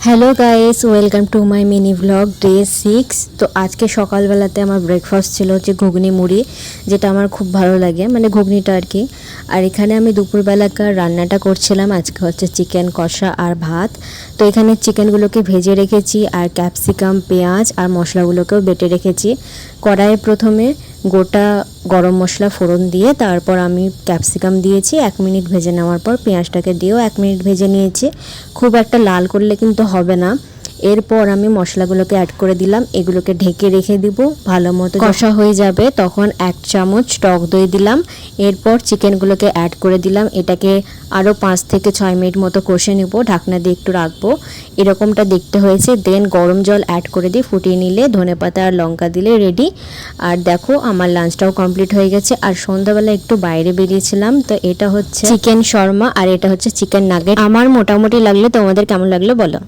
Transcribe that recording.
Hello guys, welcome to my mini vlog day 6। তো আজকে সকালবেলাতে আমার ব্রেকফাস্ট ছিল হচ্ছে ঘুগনি মুড়ি, যেটা আমার খুব ভালো লাগে, মানে ঘুগনিটা আর কি। আর এখানে আমি দুপুরবেলাকার রান্নাটা করছিলাম, আজকে হচ্ছে চিকেন কষা আর ভাত। তো এখানে চিকেনগুলোকে ভেজে রেখেছি আর ক্যাপসিকাম, পেঁয়াজ আর মশলাগুলোকেও বেটে রেখেছি। কড়াইয়ে প্রথমে গোটা গরম মশলা ফোড়ন দিয়ে তারপর আমি ক্যাপসিকাম দিয়েছি, 1 মিনিট ভেজে নেওয়ার পর পেঁয়াজটাকে দিয়েও 1 মিনিট ভেজে নিয়েছি। খুব একটা লাল করলে কিন্তু হবে না। এরপর আমি মশলাগুলোকে অ্যাড করে দিলাম, এগুলোকে ঢেকে রেখে দিব। ভালো মতো কষা হয়ে যাবে তখন 1 চামচ টক দই দিলাম। এরপর চিকেনগুলোকে অ্যাড করে দিলাম, এটাকে আরও 5 থেকে 6 মিনিট মতো কষে নেব, ঢাকনা দিয়ে একটু রাখবো। এরকমটা দেখতে হয়েছে। দেন গরম জল অ্যাড করে দিয়ে ফুটিয়ে নিলে ধনেপাতা আর লঙ্কা দিলে রেডি। আর দেখো আমার লাঞ্চটাও কমপ্লিট হয়ে গেছে। আর সন্ধ্যাবেলা একটু বাইরে বেরিয়েছিলাম, তো এটা হচ্ছে চিকেন শর্মা আর এটা হচ্ছে চিকেন নাগেট। আমার মোটামুটি লাগলে, তোমাদের কেমন লাগলো বলো।